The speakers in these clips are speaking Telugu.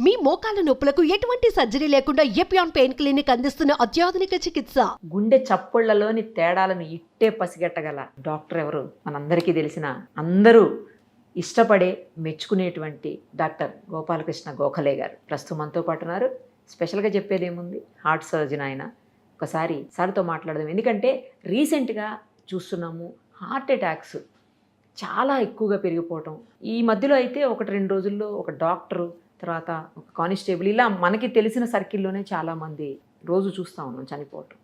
మీ మోకాల నొప్పులకు ఎటువంటి సర్జరీ లేకుండా ఎపియాన్ పెయిన్ క్లినిక్ అందిస్తున్న అత్యాధునిక చికిత్స. గుండె చప్పుళ్లలోని తేడాలను ఇట్టే పసిగట్టగల డాక్టర్ ఎవరు? మనందరికీ తెలిసిన, అందరూ ఇష్టపడే, మెచ్చుకునేటువంటి డాక్టర్ గోపాలకృష్ణ గోఖలే గారు ప్రస్తుతం మనతో పాటు ఉన్నారు. స్పెషల్గా చెప్పేది ఏముంది, హార్ట్ సర్జన్ ఆయన. ఒకసారి సార్తో మాట్లాడదాం. ఎందుకంటే రీసెంట్గా చూస్తున్నాము హార్ట్ అటాక్స్ చాలా ఎక్కువగా పెరిగిపోవటం. ఈ మధ్యలో అయితే 1-2 రోజుల్లో ఒక డాక్టరు, తర్వాత ఒక కానిస్టేబుల్, ఇలా మనకి తెలిసిన సర్కిల్లోనే చాలామంది రోజు చూస్తూ ఉన్నాం చనిపోవటం.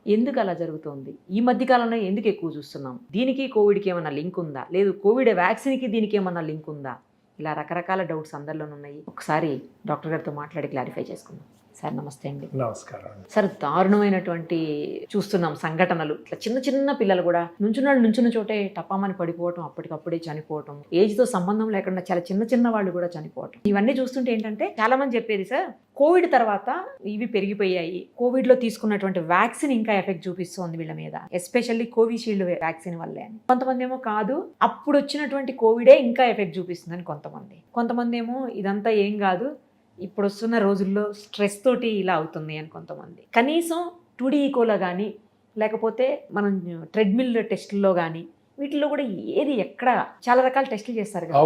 ఎందుకు అలా జరుగుతుంది? ఈ మధ్యకాలంలో ఎందుకు ఎక్కువ చూస్తున్నాం? దీనికి కోవిడ్కి ఏమన్నా లింక్ ఉందా? లేదు కోవిడ్ వ్యాక్సిన్కి దీనికి ఏమన్నా లింక్ ఉందా? ఇలా రకరకాల డౌట్స్ అందరిలోనే ఉన్నాయి. ఒకసారి డాక్టర్ గారితో మాట్లాడి క్లారిఫై చేసుకుందాం. సార్ నమస్తే అండి. నమస్కారం. సార్, దారుణమైనటువంటి చూస్తున్నాం సంఘటనలు. ఇట్లా చిన్న చిన్న పిల్లలు కూడా నుంచున్న చోటే టపామని పడిపోవటం, అప్పటికప్పుడే చనిపోవటం, ఏజ్తో సంబంధం లేకుండా చాలా చిన్న చిన్న వాళ్ళు కూడా చనిపోవటం. ఇవన్నీ చూస్తుంటే ఏంటంటే చాలా మంది చెప్పేది, సార్ కోవిడ్ తర్వాత ఇవి పెరిగిపోయాయి, కోవిడ్లో తీసుకున్నటువంటి వ్యాక్సిన్ ఇంకా ఎఫెక్ట్ చూపిస్తోంది వీళ్ళ మీద, ఎస్పెషల్లీ కోవిషీల్డ్ వ్యాక్సిన్ వల్లే అని. కొంతమంది ఏమో కాదు, అప్పుడు వచ్చినటువంటి కోవిడే ఇంకా ఎఫెక్ట్ చూపిస్తుందని కొంతమంది ఏమో ఇదంతా ఏం కాదు, ఇప్పుడు వస్తున్న రోజుల్లో స్ట్రెస్ తోటి ఇలా అవుతుంది అని కొంతమంది. కనీసం 2D ఈకోలో కానీ, లేకపోతే మనం ట్రెడ్మిల్ టెస్టుల్లో కానీ, వీటిల్లో కూడా ఏది ఎక్కడ చాలా రకాల టెస్టులు చేస్తారు కదా,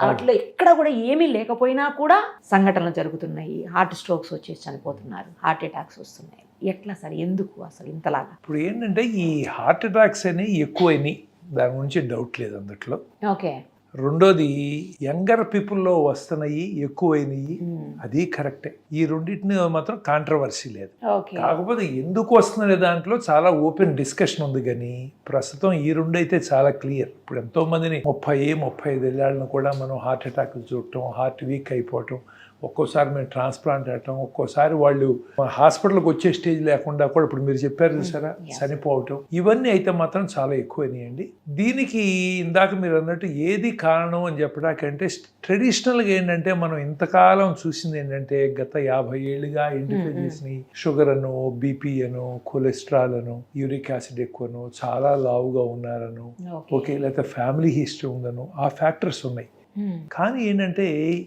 వాటిలో ఎక్కడ కూడా ఏమీ లేకపోయినా కూడా సంఘటనలు జరుగుతున్నాయి. హార్ట్ స్ట్రోక్స్ వచ్చేసి చనిపోతున్నారు, హార్ట్ అటాక్స్ వస్తున్నాయి. ఎట్లా సార్, ఎందుకు అసలు ఇంతలాగా? ఇప్పుడు ఏంటంటే ఈ హార్ట్ అటాక్స్ అని ఎక్కువైనాయి, దాని గురించి డౌట్ లేదు అందుట్లో. ఓకే. రెండోది యంగర్ పీపుల్లో వస్తున్నాయి, ఎక్కువైనాయి, అది కరెక్టే. ఈ రెండింటిని మాత్రం కాంట్రవర్సీ లేదు. కాకపోతే ఎందుకు వస్తున్న దాంట్లో చాలా ఓపెన్ డిస్కషన్ ఉంది. కానీ ప్రస్తుతం ఈ రెండు అయితే చాలా క్లియర్. ఇప్పుడు ఎంతో మందిని 30-35 ఏళ్ళను కూడా మనం హార్ట్ అటాక్లు చూడటం, హార్ట్ వీక్ అయిపోవటం, ఒక్కోసారి మేము ట్రాన్స్ప్లాంట్ అవటం, ఒక్కోసారి వాళ్ళు హాస్పిటల్కి వచ్చే స్టేజ్ లేకుండా కూడా ఇప్పుడు మీరు చెప్పారు చూసారా చనిపోవటం, ఇవన్నీ అయితే మాత్రం చాలా ఎక్కువైనాయండి. దీనికి ఇందాక మీరు అన్నట్టు ఏది కారణం అని చెప్పడానికంటే ట్రెడిషనల్గా ఏంటంటే మనం ఇంతకాలం చూసింది ఏంటంటే గత 50 ఏళ్ళుగా ఐడెంటిఫై చేసిన షుగర్ అను, బీపీ అను, కొలెస్ట్రాల్ అను, యూరిక్ యాసిడ్ ఎక్కువను, చాలా లావుగా ఉన్నారను, ఓకే, లేకపోతే ఫ్యామిలీ హిస్టరీ ఉందను, ఆ ఫ్యాక్టర్స్ ఉన్నాయి. కానీ ఏంటంటే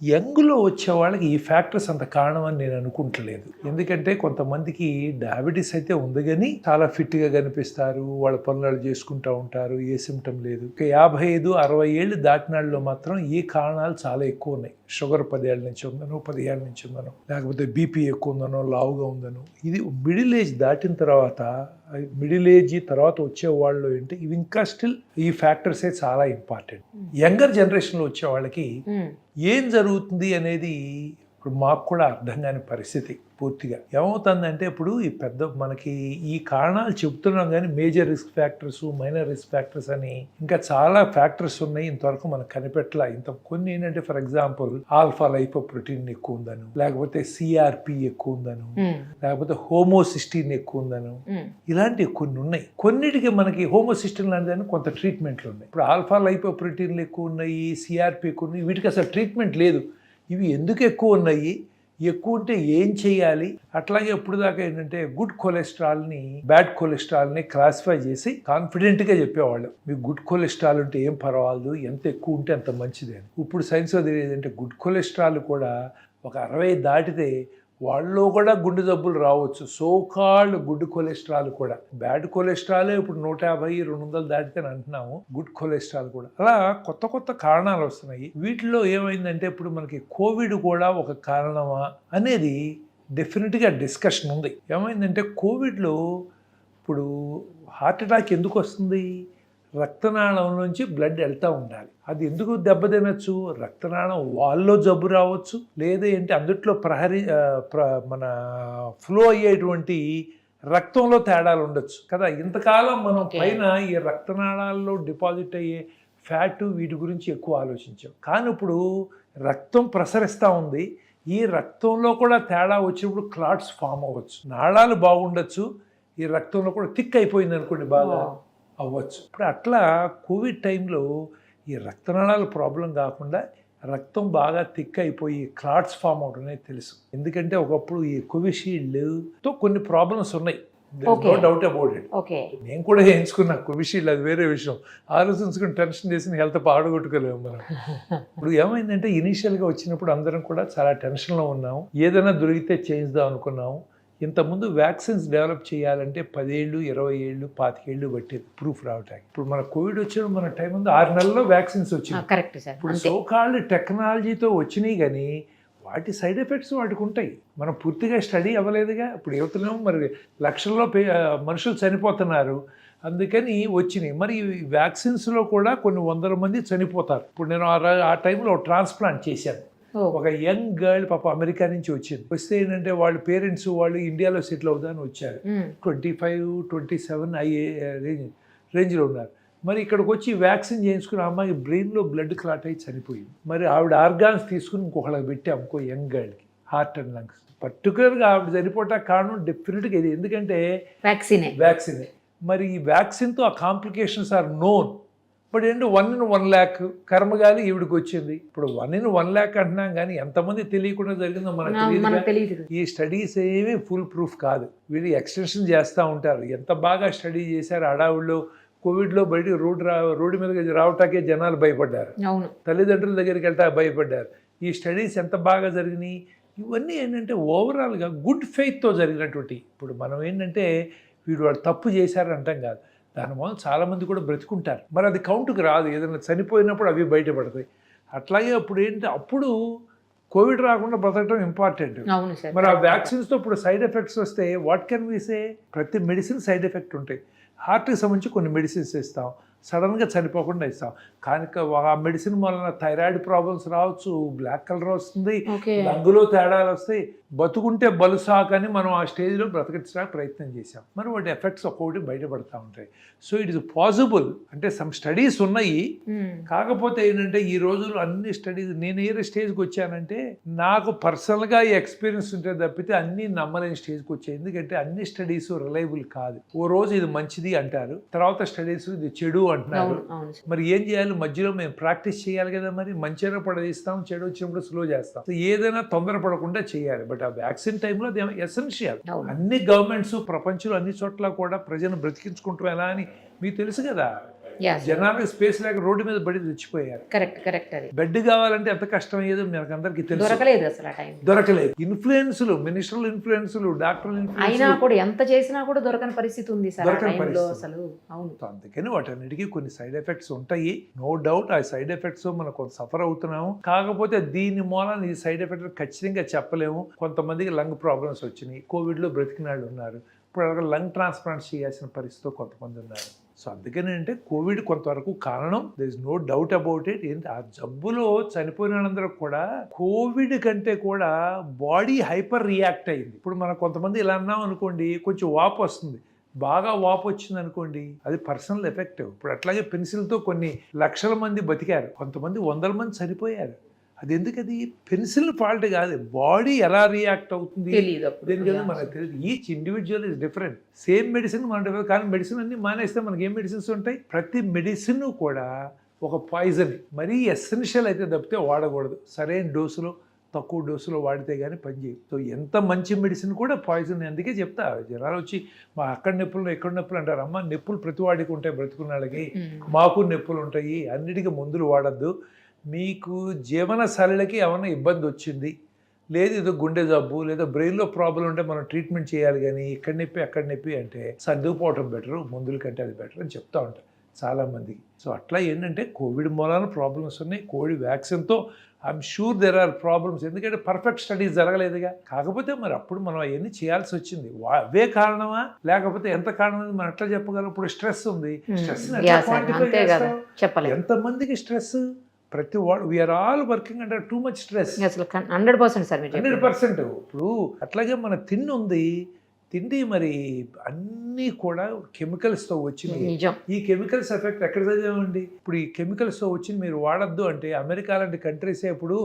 యంగ్లో వచ్చే వాళ్ళకి ఈ ఫ్యాక్టర్స్ అంత కారణం అని నేను అనుకుంటలేదు. ఎందుకంటే కొంతమందికి డయాబెటీస్ అయితే ఉంది కానీ చాలా ఫిట్గా కనిపిస్తారు, వాళ్ళ పనులు చేసుకుంటూ ఉంటారు, ఏ సిమ్టమ్ లేదు. 55-60 ఏళ్ళు దాటినాళ్ళలో మాత్రం ఈ కారణాలు చాలా ఎక్కువ ఉన్నాయి. షుగర్ 10 ఏళ్ళ నుంచి ఉందనో, 10 ఏళ్ళ నుంచి ఉందనో, లేకపోతే బీపీ ఎక్కువ ఉందనో, లావుగా ఉందనో. ఇది మిడిల్ ఏజ్ దాటిన తర్వాత, మిడిల్ ఏజ్ తర్వాత వచ్చే వాళ్ళు ఏంటి, ఇవి ఇంకా స్టిల్ ఈ ఫ్యాక్టర్సే చాలా ఇంపార్టెంట్. యంగర్ జనరేషన్లో వచ్చే వాళ్ళకి ఏం జరుగుతుంది అనేది ఇప్పుడు మాకు కూడా అర్థం కాని పరిస్థితి. పూర్తిగా ఏమవుతుందంటే ఇప్పుడు ఈ మనకి ఈ కారణాలు చెప్తున్నాం కానీ major risk factors, minor risk factors అని ఇంకా చాలా ఫ్యాక్టర్స్ ఉన్నాయి. ఇంతవరకు మనకు కనిపెట్టలా. కొన్ని ఏంటంటే ఫర్ ఎగ్జాంపుల్ ఆల్ఫా లైపోప్రోటీన్ ఎక్కువ ఉందను, లేకపోతే సిఆర్పి ఎక్కువ ఉందను, లేకపోతే హోమోసిస్టిన్ ఎక్కువ ఉందను, ఇలాంటివి కొన్ని ఉన్నాయి. కొన్నిటికి మనకి హోమోసిస్టిన్ లాంటిదని కొంత ట్రీట్మెంట్లు ఉన్నాయి. ఇప్పుడు ఆల్ఫా లైపోప్రోటీన్లు ఎక్కువ ఉన్నాయి, సిఆర్పి ఎక్కువ ఉన్నాయి, వీటికి అసలు ట్రీట్మెంట్ లేదు. ఇవి ఎందుకు ఎక్కువ ఉన్నాయి, ఎక్కువ ఉంటే ఏం చేయాలి? అట్లాగే ఇప్పుడు దాకా ఏంటంటే గుడ్ కొలెస్ట్రాల్ని, బ్యాడ్ కొలెస్ట్రాల్ని క్లాసిఫై చేసి కాన్ఫిడెంట్గా చెప్పేవాళ్ళు, మీకు గుడ్ కొలెస్ట్రాల్ ఉంటే ఏం పర్వాలేదు, ఎంత ఎక్కువ ఉంటే అంత మంచిది అని. ఇప్పుడు సైన్స్ తెలియదంటే గుడ్ కొలెస్ట్రాల్ కూడా ఒక 60 దాటితే వాళ్ళలో కూడా గుండె జబ్బులు రావచ్చు. సోకాల్డ్ గుడ్ కొలెస్ట్రాల్ కూడా. బ్యాడ్ కొలెస్ట్రాల్ ఇప్పుడు 150-200 దాటితే అంటున్నాము, గుడ్ కొలెస్ట్రాల్ కూడా. అలా కొత్త కారణాలు వస్తున్నాయి. వీటిలో ఏమైందంటే ఇప్పుడు మనకి కోవిడ్ కూడా ఒక కారణమా అనేది డెఫినెట్గా డిస్కషన్ ఉంది. ఏమైందంటే కోవిడ్లో ఇప్పుడు హార్ట్ అటాక్ ఎందుకు వస్తుంది? రక్తనాళం నుంచి బ్లడ్ వెళ్తూ ఉండాలి. అది ఎందుకు దెబ్బతినచ్చు? రక్తనాళం వాల్లో జబ్బు రావచ్చు, లేదా ఏంటి అందుట్లో మన ఫ్లో అయ్యేటువంటి రక్తంలో తేడాలు ఉండొచ్చు కదా. ఇంతకాలం మనం పైన ఈ రక్తనాళాల్లో డిపాజిట్ అయ్యే ఫ్యాట్ వీటి గురించి ఎక్కువ ఆలోచించాం. కానీ ఇప్పుడు రక్తం ప్రసరిస్తూ ఉంది, ఈ రక్తంలో కూడా తేడా వచ్చినప్పుడు క్లాట్స్ ఫామ్ అవ్వచ్చు. నాళాలు బాగుండొచ్చు, ఈ రక్తంలో కూడా థిక్ అయిపోయింది అనుకోండి, బాగా అవ్వచ్చు. ఇప్పుడు అట్లా కోవిడ్ టైంలో ఈ రక్తనాళాల ప్రాబ్లం కాకుండా రక్తం బాగా థిక్ అయిపోయి క్లాట్స్ ఫామ్ అవడం తెలుసు. ఎందుకంటే ఒకప్పుడు ఈ కోవిషీల్డ్తో కొన్ని ప్రాబ్లమ్స్ ఉన్నాయి. Okay. No doubt about it. Okay. నేను కూడా వేయించుకున్నా కోవిషీల్డ్, అది వేరే విషయం. ఆలోచించుకుని టెన్షన్ చేసి హెల్త్ పాడగొట్టుకోలేము మనం. ఇప్పుడు ఏమైందంటే ఇనీషియల్గా వచ్చినప్పుడు అందరం కూడా చాలా టెన్షన్లో ఉన్నాం, ఏదైనా దొరికితే చేయిద్దాం అనుకున్నాం. ఇంతకుముందు వ్యాక్సిన్స్ డెవలప్ చేయాలంటే 10 ఏళ్ళు 20 ఏళ్ళు 25 ఏళ్ళు పట్టేది ప్రూఫ్ రావటానికి. ఇప్పుడు మన కోవిడ్ వచ్చిన మన టైం ఉంది 6 నెలల్లో వ్యాక్సిన్స్ వచ్చింది. Correct sir. ఇప్పుడు సోకాల్డ్ టెక్నాలజీతో వచ్చినాయి కానీ వాటి సైడ్ ఎఫెక్ట్స్ వాటికి ఉంటాయి. మనం పూర్తిగా స్టడీ అవ్వలేదుగా. ఇప్పుడు యువతలేమో మరి లక్షల్లో మనుషులు చనిపోతున్నారు, అందుకని వచ్చినాయి. మరి ఈ వ్యాక్సిన్స్లో కూడా కొన్ని 100 మంది చనిపోతారు. ఇప్పుడు నేను ఆ టైంలో ట్రాన్స్ప్లాంట్ చేశాను. ఒక యంగ్ గర్ల్ పాప అమెరికా నుంచి వచ్చింది. వస్తే ఏంటంటే వాళ్ళ పేరెంట్స్ వాళ్ళు ఇండియాలో సెటిల్ అవుదాని వచ్చారు. 25, 27 అయ్యే రేంజ్లో ఉన్నారు. మరి ఇక్కడికి వచ్చి వ్యాక్సిన్ చేయించుకుని అమ్మాయి బ్రెయిన్లో బ్లడ్ క్లాట్ అయ్యి చనిపోయింది. మరి ఆవిడ ఆర్గాన్స్ తీసుకుని ఇంకొకళ్ళకి పెట్టాం, ఇంకో యంగ్ గర్ల్కి, హార్ట్ అండ్ లంగ్స్. పర్టికులర్గా ఆవిడ చనిపోవటానికి కారణం డెఫినెట్గా ఇది, ఎందుకంటే వ్యాక్సినే. మరి ఈ వ్యాక్సిన్తో ఆ కాంప్లికేషన్స్ ఆర్ నోన్. బట్ ఏంటో 1 in 1 lakh కర్మగాలి ఈవిడికి వచ్చింది. ఇప్పుడు 1 in 1 lakh అంటున్నాం కానీ ఎంతమంది తెలియకుండా జరిగిందో మనకు తెలియదు. ఈ స్టడీస్ ఏమీ ఫుల్ ప్రూఫ్ కాదు. వీళ్ళు ఎక్స్టెన్షన్ చేస్తూ ఉంటారు. ఎంత బాగా స్టడీ చేశారు హడావుల్లో. కోవిడ్లో బయట రోడ్డు మీద రావటాకే జనాలు భయపడ్డారు, తల్లిదండ్రుల దగ్గరికి వెళ్తా భయపడ్డారు. ఈ స్టడీస్ ఎంత బాగా జరిగినాయి. ఇవన్నీ ఏంటంటే ఓవరాల్గా గుడ్ ఫెయిత్తో జరిగినటువంటి. ఇప్పుడు మనం ఏంటంటే వాళ్ళు తప్పు చేశారు అంటాం కాదు, దానివల్ల చాలామంది కూడా బ్రతుకుంటారు. మరి అది కౌంటుకు రాదు, ఏదైనా చనిపోయినప్పుడు అవి బయటపడతాయి. అట్లాగే అప్పుడు అప్పుడు కోవిడ్ రాకుండా బ్రతకడం ఇంపార్టెంట్. మరి ఆ వ్యాక్సిన్స్తో ఇప్పుడు సైడ్ ఎఫెక్ట్స్ వస్తే వాట్ కెన్ వి సే? ప్రతి మెడిసిన్ సైడ్ ఎఫెక్ట్ ఉంటాయి. హార్ట్కి సంబంధించి కొన్ని మెడిసిన్స్ ఇస్తాం, సడన్గా చనిపోకుండా ఇస్తాం. కానీ ఆ మెడిసిన్ వలన థైరాయిడ్ ప్రాబ్లమ్స్ రావచ్చు, బ్లాక్ కలర్ వస్తుంది, రంగులో తేడాలు వస్తాయి. బతుకుంటే బలుసాకని మనం ఆ స్టేజ్లో బ్రతకడానికి ప్రయత్నం చేసాం. మరి వాటి ఎఫెక్ట్స్ ఒక్కొక్కటి బయటపడతా ఉంటాయి. So it is possible. అంటే సమ్ స్టడీస్ ఉన్నాయి, కాకపోతే ఏంటంటే ఈ రోజుల్లో అన్ని స్టడీస్, నేను ఏ స్టేజ్కి వచ్చానంటే నాకు పర్సనల్గా ఈ ఎక్స్పీరియన్స్ ఉంటే తప్పితే అన్నీ నమ్మలేని స్టేజ్కి వచ్చాయి. ఎందుకంటే అన్ని స్టడీస్ రిలయబుల్ కాదు. ఓ రోజు ఇది మంచిది అంటారు, తర్వాత స్టడీస్ ఇది చెడు అంటున్నారు. మరి ఏం చేయాలి? మధ్యలో మేము ప్రాక్టీస్ చేయాలి కదా. మరి మంచిగా పడేస్తాం, చెడు వచ్చినప్పుడు స్లో చేస్తాం. ఏదైనా తొందరపడకుండా చేయాలి. బట్ ఆ వ్యాక్సిన్ టైంలో అది ఎసెన్షియల్. అన్ని గవర్నమెంట్స్ ప్రపంచంలో అన్ని చోట్ల కూడా ప్రజలను బ్రతికించుకుంటూ ఎలా అని మీకు తెలుసు కదా. జనాలు స్పేస్ లేక రోడ్డు మీద పడి తెచ్చిపోయారు. బెడ్ కావాలంటే ఎంత కష్టం అయ్యేదో మనకు అందరికి తెలుసు. దొరకలేదు. ఇన్ఫ్లుయెన్సులు, మినిస్టర్ల ఇన్ఫ్లుయెన్సులు, డాక్టర్ల ఇన్ఫ్లుయెన్స్ ఎంత చేసినా కూడా దొరకని పరిస్థితి ఉంది అసలు. అందుకని వాటన్నిటికీ కొన్ని సైడ్ ఎఫెక్ట్స్ ఉంటాయి, నో డౌట్. ఆ సైడ్ ఎఫెక్ట్స్ మనం కొంత సఫర్ అవుతున్నాము. కాకపోతే దీని మూలాన ఈ సైడ్ ఎఫెక్ట్ ఖచ్చితంగా చెప్పలేము. కొంతమందికి లంగ్ ప్రాబ్లమ్స్ వచ్చినాయి, కోవిడ్లో బ్రతికిన వాళ్ళు ఉన్నారు. ఇప్పుడు లంగ్ ట్రాన్స్ప్లాంట్ చేయాల్సిన పరిస్థితిలో కొంతమంది ఉన్నారు. సో అందుకని అంటే కోవిడ్ కొంతవరకు కారణం, there is no doubt about it. ఏంటి ఆ జబ్బులో చనిపోయిన వాళ్ళందరూ కూడా కోవిడ్ కంటే కూడా బాడీ హైపర్ రియాక్ట్ అయింది. ఇప్పుడు మనం కొంతమంది ఇలా అన్నాం అనుకోండి, కొంచెం వాపు వస్తుంది, బాగా వాపు వచ్చింది అనుకోండి, అది పర్సనల్ ఎఫెక్ట్. ఇప్పుడు అట్లాగే పెన్సిల్తో కొన్ని లక్షల మంది బతికారు, కొంతమంది 100 మంది చనిపోయారు. అది ఎందుకది పెన్సిల్ ఫాల్ట్ కాదు, బాడీ ఎలా రియాక్ట్ అవుతుంది దేనికైనా మనకు తెలియదు. Each individual is different. Same medicine మన డిఫరెంట్, కానీ మెడిసిన్ అన్ని మానేస్తే మనకి ఏం మెడిసిన్స్ ఉంటాయి? ప్రతి మెడిసిన్ కూడా ఒక పాయిజన్, మరీ ఎసెన్షియల్ అయితే తప్పితే వాడకూడదు. సరైన డోసులో, తక్కువ డోసులో వాడితే కానీ పనిచేయదు. సో ఎంత మంచి మెడిసిన్ కూడా పాయిజన్. అందుకే చెప్తా, జనాలు వచ్చి మా అక్కడ నొప్పులు ఎక్కడ నొప్పులు అంటారు. అమ్మ, నొప్పులు ప్రతి వాడికి ఉంటాయి, బ్రతుకున్న వాళ్ళకి. మాకు నొప్పులు ఉంటాయి, అన్నిటికీ మందులు వాడద్దు. మీకు జీవన శైలికి ఏమైనా ఇబ్బంది వచ్చింది, లేదు ఏదో గుండె జబ్బు లేదా బ్రెయిన్లో ప్రాబ్లం ఉంటే మనం ట్రీట్మెంట్ చేయాలి. కానీ ఇక్కడ నొప్పి అక్కడ నొప్పి అంటే సర్దుకుపోవటం బెటరు, మందుల కంటే అది బెటర్ అని చెప్తా ఉంటారు చాలామందికి. సో అట్లా ఏంటంటే కోవిడ్ మూలాన ప్రాబ్లమ్స్ ఉన్నాయి. కోవిడ్ వ్యాక్సిన్తో I'm sure there are problems, ఎందుకంటే పర్ఫెక్ట్ స్టడీస్ జరగలేదుగా. కాకపోతే మరి అప్పుడు మనం అవన్నీ చేయాల్సి వచ్చింది. అవే కారణమా లేకపోతే ఎంత కారణం మనం ఎట్లా చెప్పగలం? ఇప్పుడు స్ట్రెస్ ఉంది, స్ట్రెస్ ఎంతమందికి స్ట్రెస్? ప్రతి వాడు we're all working under too much stress. 100% sir, 100%. ఇప్పుడు అట్లాగే మన తిండి ఉంది, తిండి మరి అన్నీ కూడా కెమికల్స్తో వచ్చినాయి. ఈ కెమికల్స్ ఎఫెక్ట్ ఎక్కడ చదివామండి? ఇప్పుడు ఈ కెమికల్స్తో వచ్చింది మీరు వాడద్దు అంటే అమెరికా లాంటి కంట్రీసే ఇప్పుడు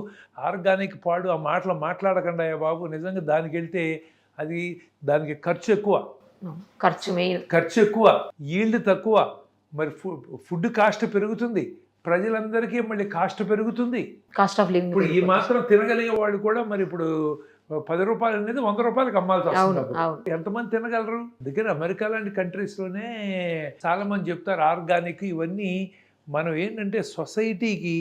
ఆర్గానిక్ పాడు ఆ మాటలు మాట్లాడకుండా బాబు, నిజంగా దానికి వెళ్తే అది దానికి ఖర్చు ఎక్కువ, ఈల్డ్ తక్కువ, మరి ఫుడ్ కాస్ట్ పెరుగుతుంది, ప్రజలందరికీ మళ్ళీ కాస్ట్ పెరుగుతుంది, కాస్ట్ ఆఫ్ లివింగ్. ఇప్పుడు ఈ మాత్రం తినగలిగే వాళ్ళు కూడా మరి ఇప్పుడు 10 రూపాయలు అనేది 100 రూపాయలకి అమ్మాల్సి వస్తుంది అవును అప్పుడు. అవును ఎంతమంది తినగలరు? అందుకని అమెరికా లాంటి కంట్రీస్లోనే చాలా మంది చెప్తారు ఆర్గానిక్ ఇవన్నీ. మనం ఏంటంటే సొసైటీకి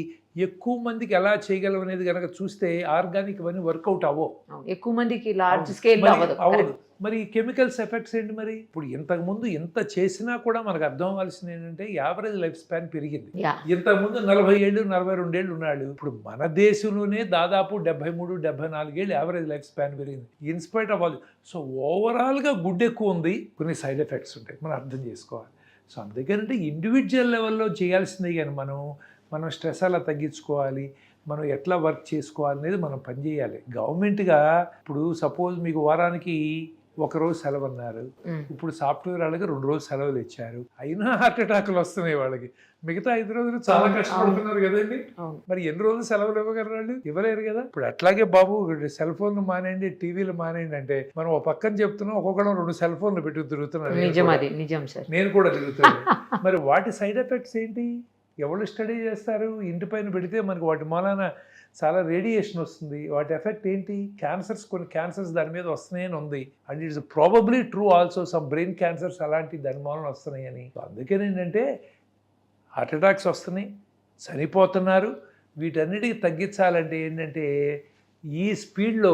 ఎక్కువ మందికి ఎలా చేయగలం అనేది కనుక చూస్తే ఆర్గానిక్ ఇవన్నీ వర్కౌట్ అవ్వవు. అవును. ఎక్కువ మందికి లార్జ్ స్కేల్ మరి అవ్వదు. అవ్వదు. మరి కెమికల్స్ ఎఫెక్ట్స్ ఏంటి? మరి ఇప్పుడు ఇంతకుముందు ఎంత చేసినా కూడా మనకు అర్థం అవ్వాల్సింది ఏంటంటే యావరేజ్ లైఫ్ స్పాన్ పెరిగింది. యా ఇంతకుముందు 40 ఏళ్ళు 42 ఏళ్ళు ఉన్నాడు. ఇప్పుడు మన దేశంలోనే దాదాపు 73-74 ఏళ్ళు యావరేజ్ లైఫ్ స్పాన్ పెరిగింది ఇన్స్పైట్ ఆఫ్ ఆల్. సో ఓవరాల్గా గుడ్ ఎక్కువ ఉంది, కొన్ని సైడ్ ఎఫెక్ట్స్ ఉంటాయి, మనం అర్థం చేసుకోవాలి. సో అందుకనంటే ఇండివిజువల్ లెవెల్లో చేయాల్సిందే కానీ మనం స్ట్రెస్ అలా తగ్గించుకోవాలి, మనం ఎట్లా వర్క్ చేసుకోవాలి అనేది మనం పనిచేయాలి. గవర్నమెంట్గా ఇప్పుడు సపోజ్ మీకు వారానికి 1 రోజు సెలవు అన్నారు, ఇప్పుడు సాఫ్ట్వేర్ వాళ్ళకి 2 రోజులు సెలవులు ఇచ్చారు, అయినా హార్ట్ అటాక్లు వస్తున్నాయి వాళ్ళకి. మిగతా 5 రోజులు చాలా కష్టపడుతున్నారు కదండి. మరి ఎన్ని రోజులు సెలవులు ఇవ్వగలరు? వాళ్ళు ఇవ్వలేరు కదా. ఇప్పుడు అట్లాగే బాబు సెల్ ఫోన్లు మానేయండి, టీవీలు మానేయండి అంటే మనం ఒక పక్కన చెప్తున్నాం, ఒక్కొక్కడం 2 సెల్ ఫోన్లు పెట్టి తిరుగుతున్నారు. నిజం, అది నిజం సార్. నేను కూడా తిరుగుతాను. మరి వాటి సైడ్ ఎఫెక్ట్స్ ఏంటి? ఎవరు స్టడీ చేస్తారు? ఇంటి పైన పెడితే మనకి వాటి మూలాన చాలా రేడియేషన్ వస్తుంది. వాటి ఎఫెక్ట్ ఏంటి? క్యాన్సర్స్, కొన్ని క్యాన్సర్స్ దాని మీద వస్తున్నాయని ఉంది. And it's probably true also, some brain cancers అలాంటి దాని మూలన వస్తున్నాయని. అందుకని ఏంటంటే హార్ట్ అటాక్స్ వస్తున్నాయి, చనిపోతున్నారు. వీటన్నిటికి తగ్గించాలంటే ఏంటంటే ఈ స్పీడ్లో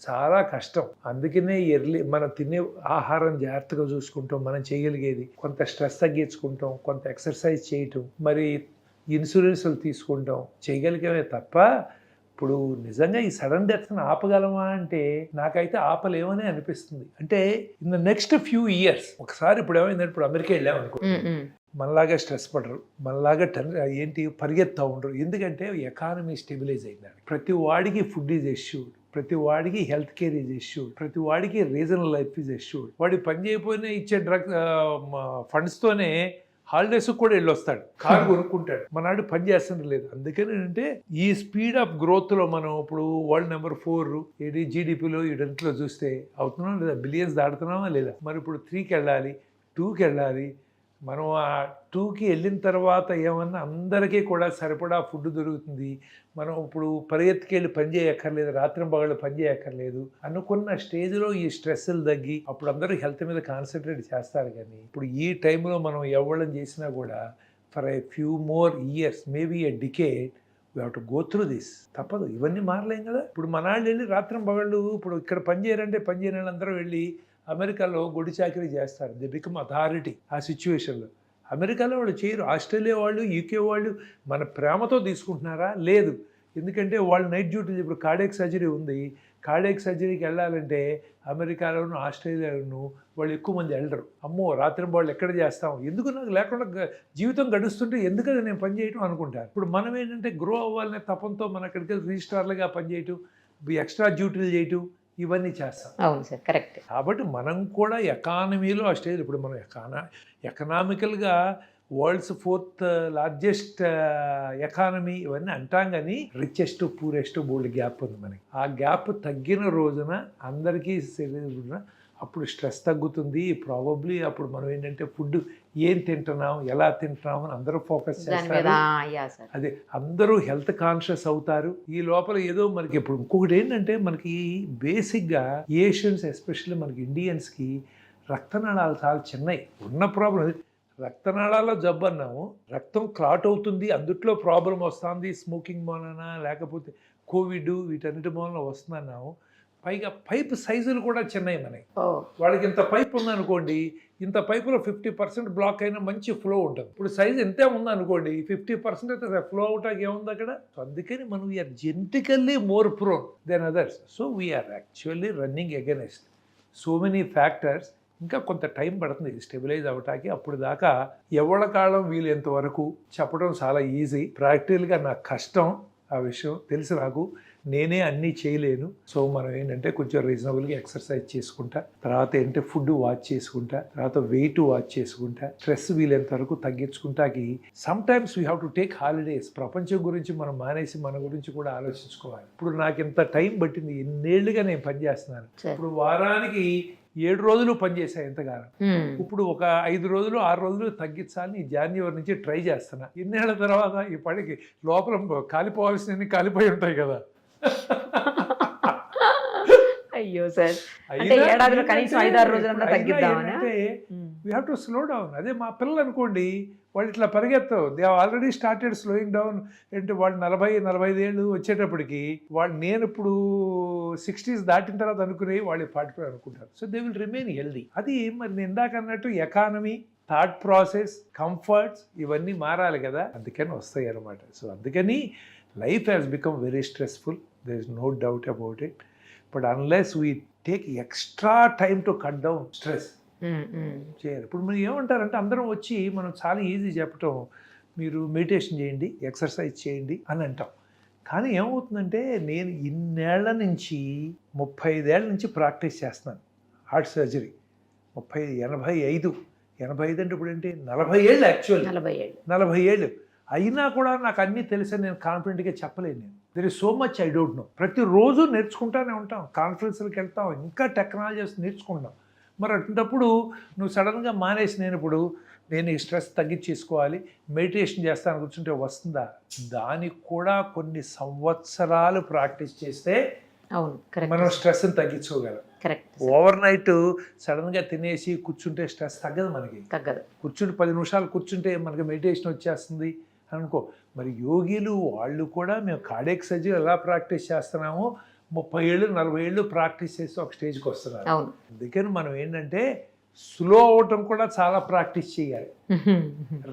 చాలా కష్టం. అందుకనే మనం తినే ఆహారం జాగ్రత్తగా చూసుకుంటాం, మనం చేయగలిగేది కొంత స్ట్రెస్ తగ్గించుకుంటాం, కొంత ఎక్సర్సైజ్ చేయటం, మరి ఇన్సూరెన్స్లు తీసుకుంటాం, చేయగలిగేవే తప్ప ఇప్పుడు నిజంగా ఈ సడన్ డెత్ని ఆపగలమా అంటే నాకైతే ఆపలేమని అనిపిస్తుంది. అంటే in the next few years ఒకసారి ఇప్పుడు ఏమైందంటే, ఇప్పుడు అమెరికా వెళ్ళామనుకో, మనలాగా స్ట్రెస్ పడరు, మనలాగా పరిగెత్తా ఉండరు. ఎందుకంటే ఎకానమీ స్టెబిలైజ్ అయిందండి. ప్రతి వాడికి ఫుడ్ ఈజ్ ఎష్యూడ్, ప్రతి వాడికి హెల్త్ కేర్ ఈజ్ ఎష్యూడ్, ప్రతి వాడికి రీజనల్ లైఫ్ ఈజ్ ఎష్యూడ్. వాడి పని చేయకపోయినా ఇచ్చే ఫండ్స్తోనే హాలిడేస్ కూడా వెళ్ళొస్తాడు, కారు కొనుక్కుంటాడు. మనాడు పని చేస్తుంటే లేదు. అందుకని అంటే ఈ స్పీడ్ ఆఫ్ గ్రోత్లో మనం ఇప్పుడు వరల్డ్ నెంబర్ 4 ఏది జీడిపిలో వీటంట్లో చూస్తే అవుతున్నాం లేదా? బిలియన్స్ దాడుతున్నామా లేదా? మరి ఇప్పుడు 3కి వెళ్ళాలి, 2కి వెళ్ళాలి. మనం ఆ 2కి వెళ్ళిన తర్వాత ఏమన్నా అందరికీ కూడా సరిపడా ఫుడ్ దొరుకుతుంది. మనం ఇప్పుడు పరిగెత్తుకెళ్ళి పని చేయక్కర్లేదు, రాత్రింబగళ్ళు పని చేయక్కర్లేదు అనుకున్న స్టేజ్లో ఈ స్ట్రెస్లు తగ్గి అప్పుడు అందరూ హెల్త్ మీద కాన్సన్ట్రేట్ చేస్తారు. కానీ ఇప్పుడు ఈ టైంలో మనం ఎవళ్ళం చేసినా కూడా for a few more years, maybe a decade, we have to go through this. తప్పదు, ఇవన్నీ మారలేం కదా. ఇప్పుడు మనాళ్ళు వెళ్ళి రాత్రింబగళ్ళు ఇప్పుడు ఇక్కడ పని చేయరంటే పని చేయని వాళ్ళందరూ వెళ్ళి అమెరికాలో గొడి చాకరీ చేస్తారు. దే బికమ్ అథారిటీ ఆ సిచ్యువేషన్లో. అమెరికాలో వాళ్ళు చేయరు. ఆస్ట్రేలియా వాళ్ళు, యూకే వాళ్ళు మన ప్రేమతో తీసుకుంటున్నారా? లేదు. ఎందుకంటే వాళ్ళు నైట్ డ్యూటీలు, ఇప్పుడు కార్డియాక్ సర్జరీ ఉంది, కార్డియాక్ సర్జరీకి వెళ్ళాలంటే అమెరికాలోను ఆస్ట్రేలియాలోను వాళ్ళు ఎక్కువ మంది వెళ్ళరు. అమ్మో రాత్రి వాళ్ళు ఎక్కడ చేస్తాం, ఎందుకు నాకు లేకుండా జీవితం గడుస్తుంటే ఎందుకని నేను పని చేయటం అనుకుంటారు. ఇప్పుడు మనం ఏంటంటే గ్రో అవ్వాలనే తపంతో మన అక్కడికి రిజిస్ట్రార్లుగా పనిచేయటం, ఎక్స్ట్రా డ్యూటీలు చేయటం, ఇవన్నీ చేస్తాం. అవును సార్, కరెక్ట్. కాబట్టి మనం కూడా ఎకానమీలో ఆ స్టేజ్, ఇప్పుడు మనం ఎకనామికల్గా వరల్డ్స్ 4th లార్జెస్ట్ ఎకానమీ ఇవన్నీ అంటాం, కానీ రిచెస్ట్ పూరెస్ట్ బోల్డ్ గ్యాప్ ఉంది మనకి. ఆ గ్యాప్ తగ్గిన రోజున అందరికీ అప్పుడు స్ట్రెస్ తగ్గుతుంది. ప్రాబబ్లీ అప్పుడు మనం ఏంటంటే ఫుడ్ ఏం తింటున్నాం, ఎలా తింటున్నాం అని అందరూ ఫోకస్ చేస్తారు. అదే అందరూ హెల్త్ కాన్షియస్ అవుతారు. ఈ లోపల ఏదో మనకి ఇప్పుడు ఇంకొకటి ఏంటంటే మనకి బేసిక్గా ఏషియన్స్, ఎస్పెషల్లీ మనకి ఇండియన్స్కి రక్తనాళాలు చాలా చిన్నవి. ఉన్న ప్రాబ్లం రక్తనాళాల్లో జబ్బు అన్నాము, రక్తం క్లాట్ అవుతుంది, అందుట్లో ప్రాబ్లం వస్తుంది, స్మోకింగ్ మూలన లేకపోతే కోవిడ్ వీటన్నిటి మూలన వస్తుందన్నాము. పైగా పైప్ సైజులు కూడా చిన్నవి మనకి. వాళ్ళకి ఇంత పైప్ ఉందనుకోండి, ఇంత పైపులో 50% బ్లాక్ అయినా మంచి ఫ్లో ఉంటుంది. ఇప్పుడు సైజ్ ఎంతే ఉందనుకోండి, 50% అయితే ఫ్లో అవుటాకి ఏముంది అక్కడ. సో అందుకని మనం we're genetically more prone than others. So we're actually running against so many factors. ఇంకా కొంత టైం పడుతుంది స్టెబిలైజ్ అవ్వటానికి. అప్పుడు దాకా ఎవరి కాలం వీలైనంత వరకు చెప్పడం చాలా ఈజీ. ప్రాక్టికల్గా నాకు కష్టం ఆ విషయం తెలుసు, నాకు నేనే అన్నీ చేయలేను. సో మనం ఏంటంటే కొంచెం రీజనబుల్గా ఎక్సర్సైజ్ చేసుకుంటా, తర్వాత ఏంటంటే ఫుడ్ వాచ్ చేసుకుంటా, తర్వాత వెయిట్ వాచ్ చేసుకుంటా, స్ట్రెస్ వీలైనంత వరకు తగ్గించుకుంటాకి sometimes we have to take holidays. ప్రపంచం గురించి మనం మానేసి మన గురించి కూడా ఆలోచించుకోవాలి. ఇప్పుడు నాకు ఇంత టైం పట్టింది, ఎన్నేళ్లుగా నేను పనిచేస్తున్నాను. ఇప్పుడు వారానికి 7 రోజులు పనిచేసాను ఎంతగానో. ఇప్పుడు ఒక 5 రోజులు 6 రోజులు తగ్గించాలని జనవరి నుంచి ట్రై చేస్తున్నా. ఎన్నేళ్ల తర్వాత ఈ పనికి లోపల కాలిపోవాల్సినవి కాలిపోయి ఉంటాయి కదా. అయ్యో సార్, అంటే ఏడాదిలో కనీసం 5-6 రోజులన్నా తగ్గిద్దామని. We have to slow down. అదే మా పిల్లలు అనుకోండి, వాళ్ళు ఇట్లా పరిగెత్తవు, they already started slowing down. అంటే వాళ్ళు 40-45 ఏళ్ళు వచ్చేటప్పటికి నేను ఇప్పుడు 60s దాటిన తర్వాత అనుకుని వాళ్ళు 45 అనుకుంటారు. So they will remain healthy. అది మరి నేను ఇందాక అన్నట్టు ఎకానమీ, థాట్ ప్రాసెస్, కంఫర్ట్స్ ఇవన్నీ మారాలి కదా, అందుకని వస్తాయి అన్నమాట. సో అందుకని life has become very stressful, there is no doubt about it. But unless we take extra time to cut down stress చేయాలి. ఇప్పుడు మీరు ఏమంటారంటే అందరం వచ్చి మనం చాలా ఈజీ చెప్పటం, మీరు మెడిటేషన్ చేయండి, ఎక్సర్సైజ్ చేయండి అని అంటాం. కానీ ఏమవుతుందంటే నేను ఇన్నేళ్ల నుంచి 35 ఏళ్ళ నుంచి ప్రాక్టీస్ చేస్తున్నాను హార్ట్ సర్జరీ. 85 అంటే ఇప్పుడు ఏంటి 40 ఏళ్ళు, యాక్చువల్ 40 ఏళ్ళు అయినా కూడా నాకు అన్నీ తెలుసని నేను కాన్ఫిడెంట్గా చెప్పలేను. నేను there is so much I don't know. ప్రతిరోజు నేర్చుకుంటానే ఉంటాం, కాన్ఫరెన్స్లకు వెళ్తాం, ఇంకా టెక్నాలజీస్ నేర్చుకుంటాం. మరి అటువంటిప్పుడు నువ్వు సడన్గా మానేసి నేను ఈ స్ట్రెస్ తగ్గించేసుకోవాలి, మెడిటేషన్ చేస్తాను కూర్చుంటే వస్తుందా? దానికి కూడా కొన్ని సంవత్సరాలు ప్రాక్టీస్ చేస్తే మనం స్ట్రెస్ని తగ్గించుకోగలం. ఓవర్ నైట్ సడన్గా తినేసి కూర్చుంటే స్ట్రెస్ తగ్గదు, మనకి తగ్గదు. కూర్చుంటే 10 నిమిషాలు కూర్చుంటే మనకి మెడిటేషన్ వచ్చేస్తుంది అనుకో. మరి యోగిలు వాళ్ళు కూడా మేము కార్డియాక్ సర్జరీ ఎలా ప్రాక్టీస్ చేస్తున్నామో 30 ఏళ్ళు 40 ఏళ్ళు ప్రాక్టీస్ చేసి ఒక స్టేజ్కి వస్తున్నారు. అందుకని మనం ఏంటంటే స్లో అవటం కూడా చాలా ప్రాక్టీస్ చేయాలి.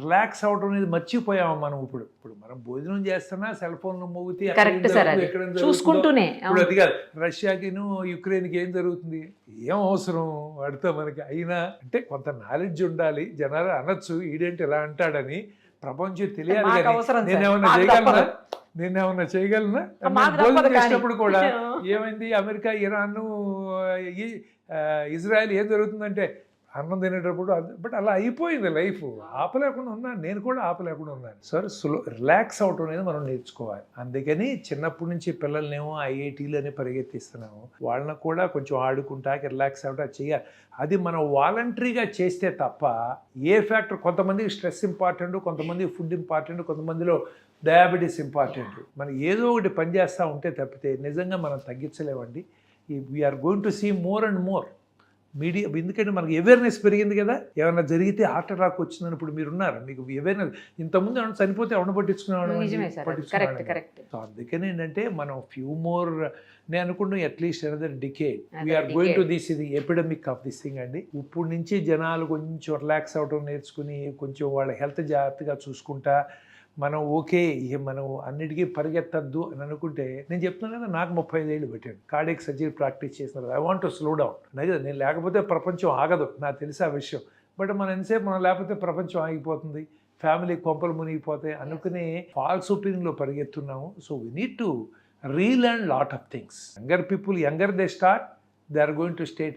రిలాక్స్ అవటం అనేది మర్చిపోయాము మనం. ఇప్పుడు మనం భోజనం చేస్తున్నా సెల్ ఫోన్లు మోగితే చూసుకుంటూనే. ఇప్పుడు అది కాదు, రష్యాకిను యుక్రెయిన్కి ఏం జరుగుతుంది, ఏం అవసరం వాడితో మనకి అయినా. అంటే కొంత నాలెడ్జ్ ఉండాలి, జనాలు అనొచ్చు ఈడేంటి ఇలా అంటాడని, ప్రపంచం తెలియాలి. నేనేమన్నా చేయగలనా? భోజనం చేసినప్పుడు కూడా ఏమైంది, అమెరికా, ఇరాన్, ఇజ్రాయెల్ ఏం జరుగుతుందంటే అన్నం తినేటప్పుడు బట్ అలా అయిపోయింది లైఫ్. ఆపలేకుండా ఉన్నాను, నేను కూడా ఆపలేకుండా ఉన్నాను. సరే రిలాక్స్ అవటం అనేది మనం నేర్చుకోవాలి. అందుకని చిన్నప్పటి నుంచి పిల్లల్నేమో ఐఐటీలు అని పరిగెత్తిస్తున్నాము, వాళ్ళని కూడా కొంచెం ఆడుకుంటాకి రిలాక్స్ అవటం చేయాలి. అది మనం వాలంటరీగా చేస్తే తప్ప ఏ ఫ్యాక్టర్, కొంతమందికి స్ట్రెస్ ఇంపార్టెంట్, కొంతమందికి ఫుడ్ ఇంపార్టెంట్, కొంతమందిలో డయాబెటీస్ ఇంపార్టెంట్. మనం ఏదో ఒకటి పని చేస్తూ ఉంటే తప్పితే నిజంగా మనం తగ్గించలేమండి. We're going to see more and more media. ఎందుకంటే మనకి అవేర్నెస్ పెరిగింది కదా, ఏమైనా జరిగితే హార్ట్ అటాక్ వచ్చిందని ఇప్పుడు మీరున్నారు, మీకు అవేర్నెస్. ఇంతకుముందు ఏమైనా చనిపోతే ఎవరిని పట్టించుకునేవాడు. సో అందుకని ఏంటంటే మనం ఫ్యూ మోర్, నేను అనుకుంటున్నాను at least another decade we're going to this, ఇది ఎపిడమిక్ ఆఫ్ దిస్ థింగ్ అండి. ఇప్పుడు నుంచి జనాలు కొంచెం రిలాక్స్ అవడం నేర్చుకుని కొంచెం వాళ్ళ హెల్త్ జాగ్రత్తగా చూసుకుంటా మనం మనం అన్నిటికీ పరిగెత్తద్దు అని అనుకుంటే, నేను చెప్తున్నాను కదా, నాకు 35 ఏళ్ళు పెట్టాను కార్డియాక్ సర్జరీ ప్రాక్టీస్ చేస్తున్నారు. I want to slow down. నేను లేకపోతే ప్రపంచం ఆగదు, నాకు తెలిసి ఆ విషయం. బట్ మనం ఎంతసేపు మనం లేకపోతే ప్రపంచం ఆగిపోతుంది, ఫ్యామిలీ కొంపలు మునిగిపోతాయి అనుకునే ఫాల్స్ ఒపీనియన్లో పరిగెత్తున్నాము. So we need to relearn lot of things. Younger they start, they are going to stay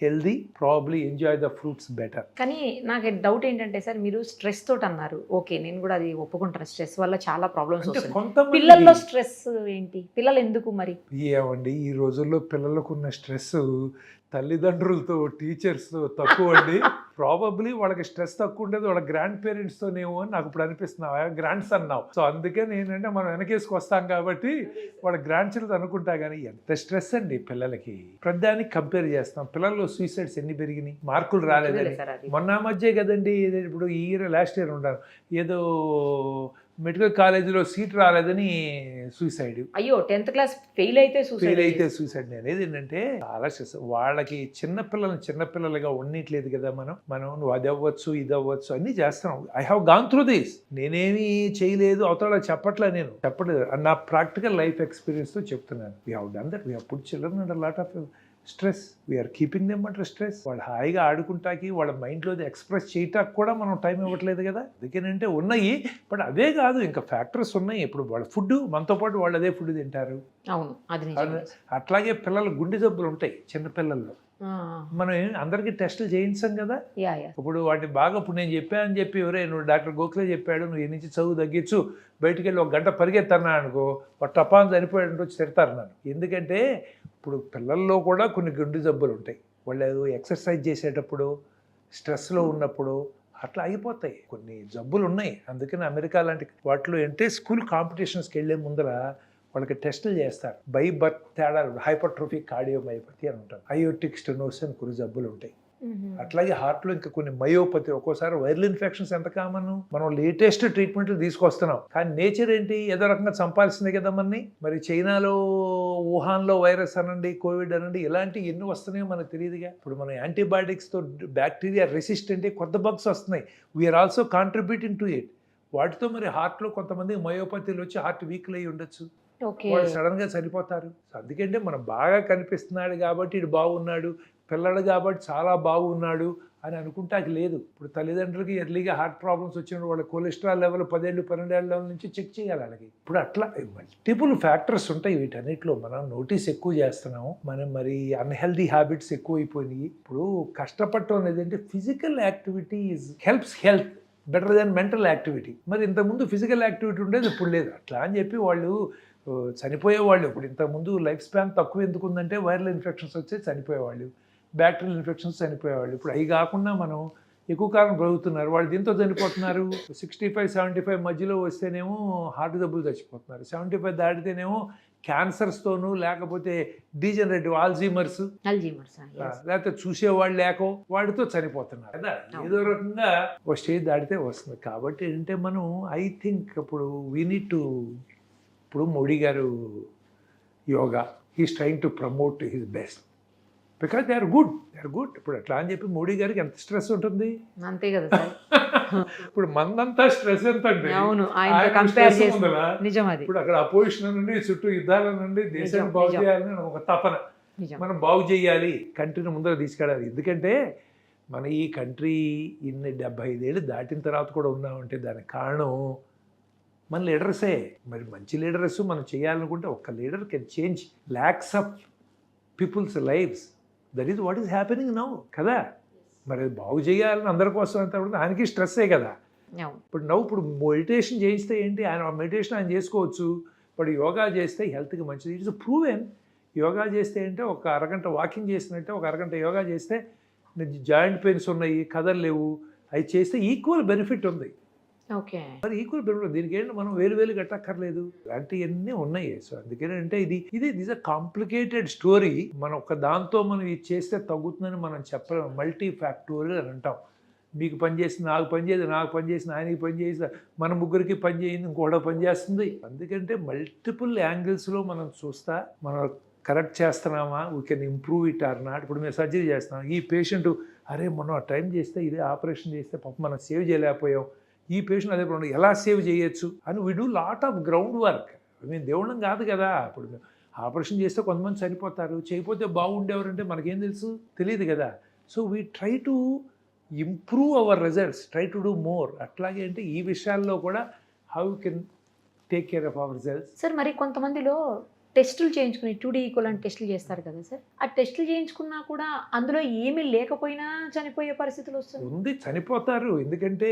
healthy, probably enjoy the fruits better. కానీ నాకు డౌట్ ఏంటంటే సార్, మీరు స్ట్రెస్ తోటి అన్నారు, ఓకే నేను కూడా అది ఒప్పుకుంటాను, స్ట్రెస్ వల్ల చాలా ప్రాబ్లమ్స్ వస్తాయి. పిల్లల్లో స్ట్రెస్ ఏంటి, పిల్లలు ఎందుకు మరి? ఏమండి ఈ రోజుల్లో పిల్లలకు ఉన్న స్ట్రెస్ తల్లిదండ్రులతో, టీచర్స్తో తక్కువ అండి. ప్రాబబ్లీ వాళ్ళకి స్ట్రెస్ తక్కువ ఉండేది వాళ్ళ గ్రాండ్ పేరెంట్స్తోనేమో అని నాకు ఇప్పుడు అనిపిస్తున్నావు, గ్రాండ్ సన్ నావు. సో అందుకని ఏంటంటే మనం వెనకేసుకు వస్తాం కాబట్టి వాళ్ళ గ్రాండ్ చిల్డ్రన్ అనుకుంటా. కానీ ఎంత స్ట్రెస్ అండి పిల్లలకి, ప్రతిదానికి కంపేర్ చేస్తాం. పిల్లల్లో సూసైడ్స్ ఎన్ని పెరిగినాయి, మార్కులు రాలేదని. మొన్న మధ్య కదండి, ఇప్పుడు ఈ ఇయర్ లాస్ట్ ఇయర్ ఉంటాను, ఏదో మెడికల్ కాలేజీలో సీట్ రాలేదని సూసైడ్. అయ్యో 10th క్లాస్ ఫెయిల్ అయితే సూసైడ్. నేను అనేది ఏంటంటే చాలా స్ట్రెస్. వాళ్ళకి చిన్నపిల్లలుగా ఉండట్లేదు కదా మనం నువ్వు అది అవ్వచ్చు ఇది అవ్వచ్చు అన్నీ చేస్తున్నాం. I have gone through this. నేనేమి చేయలేదు, అవతల చెప్పట్లేదు, నా ప్రాక్టికల్ లైఫ్ ఎక్స్పీరియన్స్తో చెప్తున్నాను. We have done that. We have put children under lot of stress. We're keeping them under stress. వాళ్ళు హాయిగా ఆడుకుంటాకి, వాళ్ళ మైండ్లో ఎక్స్ప్రెస్ చేయటానికి కూడా మనం టైం ఇవ్వట్లేదు కదా. అందుకేనంటే ఉన్నాయి, బట్ అవే కాదు ఇంకా ఫ్యాక్టర్స్ ఉన్నాయి. ఇప్పుడు వాళ్ళ ఫుడ్, మనతో పాటు వాళ్ళు అదే ఫుడ్ తింటారు. అవును, అట్లాగే పిల్లలు గుండె జబ్బులు ఉంటాయి చిన్నపిల్లల్లో. మనం అందరికీ టెస్టులు చేయించాం కదా. ఇప్పుడు వాటిని బాగా, ఇప్పుడు నేను చెప్పానని చెప్పి నువ్వు డాక్టర్ గోఖలే చెప్పాడు, నువ్వు నుంచి చదువు తగ్గించు, బయటికి వెళ్ళి 1 గంట పరిగెత్తన్నా అనుకో, టపాన్ చనిపోయాడు వచ్చి తిడతారు నన్ను. ఎందుకంటే ఇప్పుడు పిల్లల్లో కూడా కొన్ని గుండె జబ్బులు ఉంటాయి. వాళ్ళు ఎక్సర్సైజ్ చేసేటప్పుడు, స్ట్రెస్లో ఉన్నప్పుడు అట్లా అయిపోతాయి. కొన్ని జబ్బులు ఉన్నాయి. అందుకని అమెరికా లాంటి వాటిలో అంటే స్కూల్ కాంపిటీషన్స్కి వెళ్ళే ముందర వాళ్ళకి టెస్టులు చేస్తారు. బై బర్త్ తేడా హైపర్ట్రోఫిక్ కార్డియోమయోపతి అని ఉంటారు, అయోటిక్ స్టెనోసిస్ అని కొన్ని జబ్బులు ఉంటాయి. అట్లాగే హార్ట్లో ఇంకా కొన్ని మయోపతి, ఒక్కోసారి వైరల్ ఇన్ఫెక్షన్స్ ఎంత కామన్, మనం లేటెస్ట్ ట్రీట్మెంట్లు తీసుకొస్తున్నాం, కానీ నేచర్ ఏంటి ఏదో రకంగా చంపాల్సిందే కదా మనని. మరి చైనాలో వుహాన్లో వైరస్ అనండి, కోవిడ్ అనండి, ఇలాంటివి ఎన్ని వస్తున్నాయో మనకు తెలియదుగా. ఇప్పుడు మనం యాంటీబయాటిక్స్తో బ్యాక్టీరియా రెసిస్టెంట్ కొత్త బగ్స్ వస్తున్నాయి, we're also contributing to it. వాటితో మరి హార్ట్లో కొంతమంది మయోపతిలు వచ్చి హార్ట్ వీక్లు అయ్యి ఉండొచ్చు, వాళ్ళు సడన్ గా చనిపోతారు. అందుకంటే మనం బాగా కనిపిస్తున్నాడు కాబట్టి ఇటు బాగున్నాడు, పిల్లడు కాబట్టి చాలా బాగున్నాడు అని అనుకుంటాకి లేదు. ఇప్పుడు తల్లిదండ్రులకి ఎర్లీగా హార్ట్ ప్రాబ్లమ్స్ వచ్చినప్పుడు వాళ్ళ కొలెస్ట్రాల్ లెవెల్ 10 ఏళ్ళు 12 ఏళ్ళ లెవెల్ నుంచి చెక్ చేయాలి వాళ్ళకి. ఇప్పుడు అట్లా మల్టిపుల్ ఫ్యాక్టర్స్ ఉంటాయి వీటన్నిటిలో. మనం నోటీస్ ఎక్కువ చేస్తున్నాము, మనం మరి అన్హెల్దీ హ్యాబిట్స్ ఎక్కువ అయిపోయినాయి. ఇప్పుడు కష్టపడటం అనేది అంటే physical activity helps health better than mental activity. మరి ఇంతకుముందు ఫిజికల్ యాక్టివిటీ ఉండేది, ఇప్పుడు లేదు. అట్లా అని చెప్పి వాళ్ళు చనిపోయేవాళ్ళు. ఇప్పుడు ఇంతకుముందు లైఫ్ స్పాన్ తక్కువ ఎందుకు ఉందంటే వైరల్ ఇన్ఫెక్షన్స్ వచ్చి చనిపోయేవాళ్ళు, బ్యాక్టీరియల్ ఇన్ఫెక్షన్స్ చనిపోయేవాళ్ళు. ఇప్పుడు అవి కాకుండా మనం ఎక్కువ కాలం బ్రతుకుతున్నారు. వాళ్ళు దీంతో చనిపోతున్నారు. 65-75 మధ్యలో వస్తేనేమో హార్ట్ జబ్బులు చచ్చిపోతున్నారు, 75 దాటితేనేమో క్యాన్సర్స్తోనూ, లేకపోతే డీజనరేటివ్ ఆల్జీమర్స్, లేకపోతే చూసేవాళ్ళు లేకో వాటితో చనిపోతున్నారు కదా. ఏదో రకంగా ఒక స్టేజ్ దాటితే వస్తుంది. కాబట్టి ఏంటంటే మనం ఐ థింక్ ఇప్పుడు వీ నీడ్ టు, ఇప్పుడు Modi garu yoga he's trying to promote his best because they are good. ఇప్పుడు అట్లా అని చెప్పి మోడీ గారికి ఎంత స్ట్రెస్ ఉంటుంది, అంతే కదా సార్. ఇప్పుడు మందంతా స్ట్రెస్ ఎంత అండి. ఇప్పుడు అక్కడ అపోజిషన్ నుండి చుట్టూ యుద్ధాల నుండి దేశాన్ని బాగు చేయాలని ఒక తపన, మనం బాగు చేయాలి, కంట్రీని ముందర తీసుకెళ్ళాలి. ఎందుకంటే మన ఈ కంట్రీ ఇన్ని 75 ఏళ్ళు దాటిన తర్వాత కూడా ఉన్నామంటే దానికి కారణం మన లీడర్సే. మరి మంచి లీడర్స్ మనం చేయాలనుకుంటే ఒక్క leader can change lakhs of people's lifes. That is what is happening now కదా. మరి బాగు చేయాలని అందరి కోసం అంతా ఆయనకి స్ట్రెస్సే కదా. ఇప్పుడు మెడిటేషన్ చేయిస్తే ఏంటి, ఆయన మెడిటేషన్ ఆయన చేసుకోవచ్చు, ఇప్పుడు యోగా చేస్తే హెల్త్కి మంచిది. It's proven. యోగా చేస్తే అంటే ఒక అరగంట వాకింగ్ చేసినట్టే ఒక అరగంట యోగా చేస్తే జాయింట్ పెయిన్స్ ఉన్నాయి, కదలలేవు, అవి చేస్తే ఈక్వల్ బెనిఫిట్ ఉంది. ఓకే, మరి ఈక్వల్ బెనిఫిట్. దీనికి ఏంటి మనం వేలు కట్టక్కర్లేదు, ఇలాంటివన్నీ ఉన్నాయి. సో అందుకేనంటే ఇది అ కాంప్లికేటెడ్ స్టోరీ. మనం ఒక దాంతో మనం ఇది చేస్తే తగ్గుతుందని మనం చెప్పలేము. మల్టీ ఫ్యాక్టోరియల్ అని అంటాం. మీకు పనిచేసింది నాకు పనిచేసి, నాకు పనిచేసింది ఆయనకి పనిచేసి, మన ముగ్గురికి పనిచేయింది ఇంకోటి పనిచేస్తుంది. అందుకంటే మల్టిపుల్ యాంగిల్స్లో మనం చూస్తా మనం కరెక్ట్ చేస్తున్నామా, we can improve it or not. ఇప్పుడు మేము సర్జరీ చేస్తున్నాం, ఈ పేషెంట్ అరే మనం ఆ టైం చేస్తే ఇదే ఆపరేషన్ చేస్తే పాపం మనం సేవ్ చేయలేకపోయాం, ఈ పేషెంట్ అదే ప్రాబ్లం ఎలా సేవ్ చేయొచ్చు అని we do lot of ground work. మేము దేవుళ్ళం కాదు కదా. ఇప్పుడు ఆపరేషన్ చేస్తే కొంతమంది చనిపోతారు, చేయకపోతే బాగుండేవారంటే మనకేం తెలుసు, తెలియదు కదా. So we try to improve our results, try to do more. అట్లాగే అంటే ఈ విషయాల్లో కూడా how you can take care of our results. Sir మరి కొంతమందిలో టెస్టులు చేయించుకుని 2D ఈక్వలెంట్ టెస్టులు చేస్తారు కదా సార్, ఆ టెస్టులు చేయించుకున్నా కూడా అందులో ఏమీ లేకపోయినా చనిపోయే పరిస్థితులు వస్తుంది. చనిపోతారు. ఎందుకంటే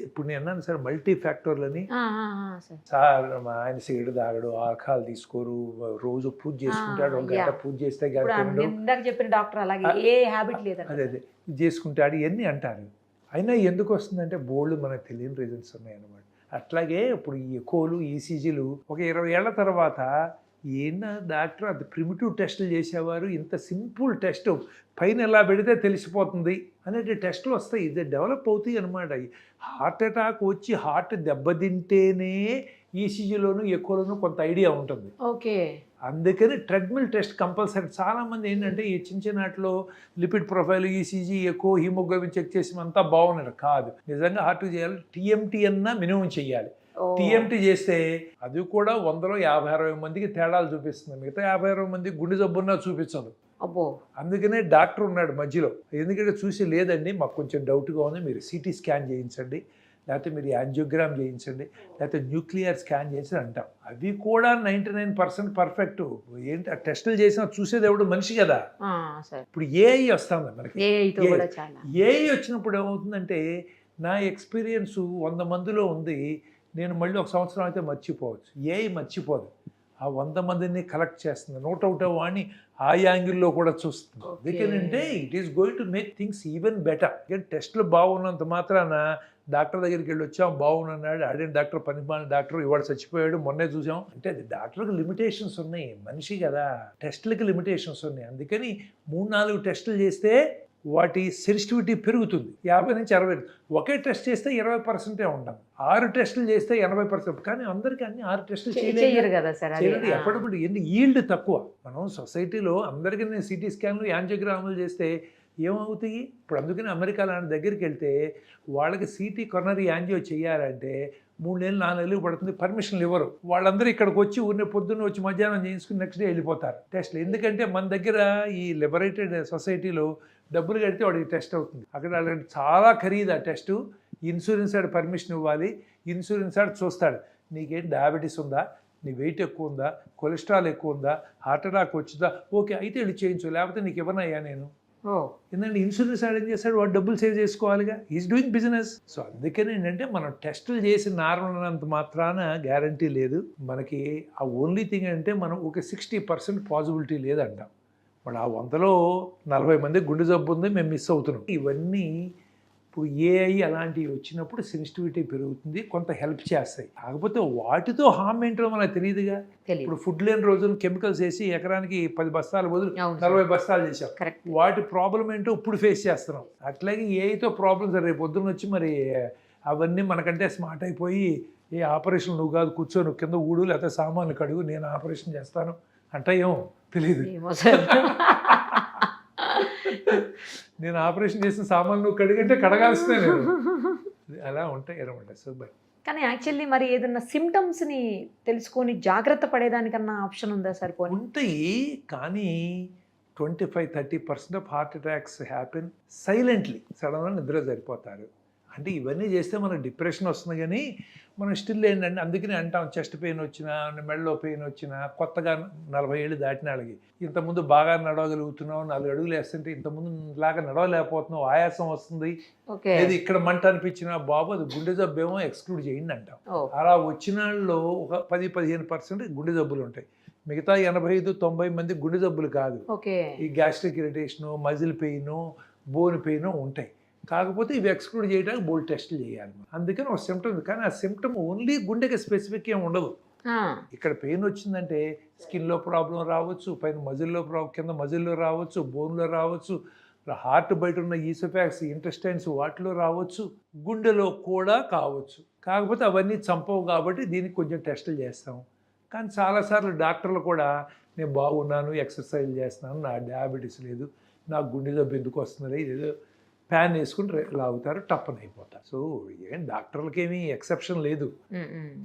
ఇప్పుడు నేను అన్నాను సార్ మల్టీ ఫ్యాక్టర్లని. సార్ ఆయన సిగరెట్ తాగడు, ఆల్కహాల్ తీసుకోరు, రోజు పూజ చేసుకుంటాడు, ఒక గంట పూజ చేస్తే చెప్పిన డాక్టర్ అలాగే ఏ హ్యాబిట్ లేదు, అదే చేసుకుంటాడు, ఇవన్నీ అంటారు. అయినా ఎందుకు వస్తుందంటే బోల్డ్ మనకు తెలియని రీజన్స్ ఉన్నాయన్నమాట. అట్లాగే ఇప్పుడు ఈ ఎకోలు ఈసీజీలు ఒక 20 ఏళ్ల తర్వాత ఏంటో డాక్టర్ అది ప్రిమిటివ్ టెస్టులు చేసేవారు, ఇంత సింపుల్ టెస్ట్ పైన ఎలా పెడితే తెలిసిపోతుంది అనేది టెస్టులు వస్తాయి. ఇది డెవలప్ అవుతాయి అనమాట. హార్ట్ అటాక్ వచ్చి హార్ట్ దెబ్బతింటేనే ఈసీజీలోను ఎక్కువలోనూ కొంత ఐడియా ఉంటుంది. ఓకే, అందుకని ట్రెడ్మిల్ టెస్ట్ కంపల్సరీ. చాలామంది ఏంటంటే ఈ చిన్న వాటిలో లిపిడ్ ప్రొఫైల్, ఈసీజీ, ఎక్కువ హీమోగ్లోబిన్ చెక్ చేసి అంతా బాగున్నారు కాదు. నిజంగా హార్ట్ చేయాలి, టీఎంటీ అన్నా మినిమం చెయ్యాలి. టీఎంటీ చేస్తే అది కూడా 100లో 50-60 మందికి తేడాలు చూపిస్తుంది, మిగతా 50-60 మందికి గుండె జబ్బున్నా చూపించదు. అందుకనే డాక్టర్ ఉన్నాడు మధ్యలో, ఎందుకంటే చూసి లేదండి మాకు కొంచెం డౌట్గా ఉంది, మీరు సిటీ స్కాన్ చేయించండి, లేకపోతే మీరు యాంజియోగ్రామ్ చేయించండి, లేకపోతే న్యూక్లియర్ స్కాన్ చేసి అంటాం. అవి కూడా 99% పర్ఫెక్ట్. ఏంటి ఆ టెస్టులు చేసినా చూసేది ఎవడు మనిషి కదా. ఇప్పుడు ఏఐ వస్తుంది మనకి. ఏఐ వచ్చినప్పుడు ఏమవుతుందంటే నా ఎక్స్పీరియన్స్ 100 మందిలో ఉంది, నేను మళ్ళీ ఒక సంవత్సరం అయితే మర్చిపోవచ్చు. ఏఐ మర్చిపోదు, ఆ 100 మందిని కలెక్ట్ చేస్తుంది, నోట్ అవుట్ అని ఆ యాంగిల్లో కూడా చూస్తుంది. ఎందుకంటే it is going to make things even better. టెస్టులు బాగున్నంత మాత్రాన డాక్టర్ దగ్గరికి వెళ్ళి వచ్చాం బాగున్నాడు, అడే డాక్టర్ పనిమాలిన డాక్టర్ ఇవాళ చచ్చిపోయాడు మొన్నే చూసాం అంటే అది డాక్టర్కి లిమిటేషన్స్ ఉన్నాయి, మనిషి కదా, టెస్టులకి లిమిటేషన్స్ ఉన్నాయి. అందుకని 3-4 టెస్టులు చేస్తే వాటి సెన్సిటివిటీ పెరుగుతుంది 50 నుంచి 60. ఒకే టెస్ట్ చేస్తే 20% ఉంటాం, 6 టెస్టులు చేస్తే 80%. కానీ అందరికీ అన్ని 6 టెస్టులు చేయరు కదా సార్. ఎప్పటికప్పుడు ఈల్డ్ తక్కువ. మనం సొసైటీలో అందరికీ సిటీ స్కాన్లు యాంజియోగ్రాములు చేస్తే ఏమవుతాయి? ఇప్పుడు అందుకని అమెరికా లాంటి దగ్గరికి వెళ్తే వాళ్ళకి సిటీ కొనరీ యాంజియో చేయాలంటే 3 నెలలు 4 నెలలు పడుతుంది, పర్మిషన్లు ఇవ్వరు. వాళ్ళందరూ ఇక్కడికి వచ్చి ఊరిని పొద్దున్న వచ్చి మధ్యాహ్నం చేయించుకుని నెక్స్ట్ డే వెళ్ళిపోతారు టెస్ట్లు. ఎందుకంటే మన దగ్గర ఈ లిబరేటెడ్ సొసైటీలో డబ్బులు కడితే వాడికి టెస్ట్ అవుతుంది. అక్కడ వాళ్ళకి చాలా ఖరీదు ఆ టెస్టు. ఇన్సూరెన్స్ ఆడు పర్మిషన్ ఇవ్వాలి, ఇన్సూరెన్స్ ఆడు చూస్తాడు నీకేం డయాబెటీస్ ఉందా, నీ వెయిట్ ఎక్కువ ఉందా, కొలెస్ట్రాల్ ఎక్కువ ఉందా, హార్ట్ అటాక్ వచ్చిందా, ఓకే అయితే వెళ్ళి చేయించు, లేకపోతే నీకు ఇవ్వనయ్యా నేను. ఎందుకంటే ఇన్సూరెన్స్ ఆడు ఏం చేస్తాడు, వాడు డబ్బులు సేవ్ చేసుకోవాలిగా, ఈజ్ డూయింగ్ బిజినెస్. సో అందుకని ఏంటంటే మనం టెస్టులు చేసి నార్మల్ అన్నంత మాత్రాన గ్యారంటీ లేదు మనకి. ఆ ఓన్లీ థింగ్ అంటే మనం ఒక 60% పాసిబిలిటీ లేదంటాం. మన ఆ 100లో 40 మంది గుండె జబ్బు ఉంది, మేము మిస్ అవుతున్నాం. ఇవన్నీ ఇప్పుడు ఏఐ అలాంటివి వచ్చినప్పుడు సెన్సిటివిటీ పెరుగుతుంది, కొంత హెల్ప్ చేస్తాయి. కాకపోతే వాటితో హామ్ ఏంటో మనకు తెలియదుగా. ఇప్పుడు ఫుడ్ లేని రోజులు కెమికల్స్ వేసి ఎకరానికి 10 బస్తాలు బదులు 40 బస్తాలు చేసాం. వాటి ప్రాబ్లం ఏంటో ఇప్పుడు ఫేస్ చేస్తున్నాం. అట్లాగే ఏఐతో ప్రాబ్లమ్స్ రేపు పొద్దున్న వచ్చి మరి అవన్నీ మనకంటే స్మార్ట్ అయిపోయి ఏ ఆపరేషన్ నువ్వు కాదు కూర్చో, నువ్వు కింద ఊడు లేకపోతే సామాన్లు కడుగు నేను ఆపరేషన్ చేస్తాను అంటే ఏమో తెలియదు. నేను ఆపరేషన్ చేసిన సామాన్లు నువ్వు కడిగంటే కడగాల్సిందే నేను. అలా ఉంటాయి అనమాట. సో బట్ కానీ యాక్చువల్లీ మరి ఏదన్నా సిమ్టమ్స్ని తెలుసుకొని జాగ్రత్త పడేదానికన్నా ఆప్షన్ ఉందా సార్? పోనీ ఉంటాయి, కానీ 25-30% of heart attacks happen silently. సడన్గా నిద్ర సరిపోతారు. అంటే ఇవన్నీ చేస్తే మనకు డిప్రెషన్ వస్తుంది, కానీ మనం స్టిల్ ఏంటంటే అందుకని అంటాం చెస్ట్ పెయిన్ వచ్చినా, మెడలో పెయిన్ వచ్చినా, కొత్తగా 40 ఏళ్ళు దాటిన వాళ్ళకి ఇంతకుముందు బాగా నడవగలుగుతున్నావు, 4 అడుగులు వేస్తుంటే ఇంతకుముందు లాగా నడవలేకపోతున్నావు, ఆయాసం వస్తుంది, లేదు ఇక్కడ మంట అనిపించినా బాబు అది గుండె జబ్బు ఏమో ఎక్స్క్లూడ్ చేయండి అంటాం. అలా వచ్చిన వాళ్ళలో ఒక 10-15% గుండె జబ్బులు ఉంటాయి. మిగతా 85-90 మంది గుండె జబ్బులు కాదు, ఈ gastric irritation, muscle pain, bone pain ఉంటాయి. కాకపోతే ఇవి ఎక్స్క్లూడ్ చేయడానికి బోల్డ్ టెస్టులు చేయాలి. అందుకని ఒక సిమ్టమ్, కానీ ఆ సిమ్టమ్ ఓన్లీ గుండెకి స్పెసిఫిక్ ఏమి ఉండదు. ఇక్కడ పెయిన్ వచ్చిందంటే స్కిన్లో ప్రాబ్లం రావచ్చు, పైన మజిల్లో కింద మజిల్లో రావచ్చు, బోన్లో రావచ్చు, హార్ట్ బయట ఉన్న ఈసోఫాక్స్, ఇంటెస్టైన్స్ వాటిలో రావచ్చు, గుండెలో కూడా కావచ్చు. కాకపోతే అవన్నీ చంపవు కాబట్టి దీనికి కొంచెం టెస్టులు చేస్తాం. కానీ చాలాసార్లు డాక్టర్లు కూడా నేను బాగున్నాను, ఎక్సర్సైజ్ చేస్తున్నాను, నా డయాబెటీస్ లేదు, నాకు గుండె జబ్బు ఎందుకు వస్తుంది, ఇదేదో ఫ్యాన్ వేసుకుని లాగుతారు, టప్పని అయిపోతారు. సో ఏం డాక్టర్లకి ఏమీ ఎక్సెప్షన్ లేదు.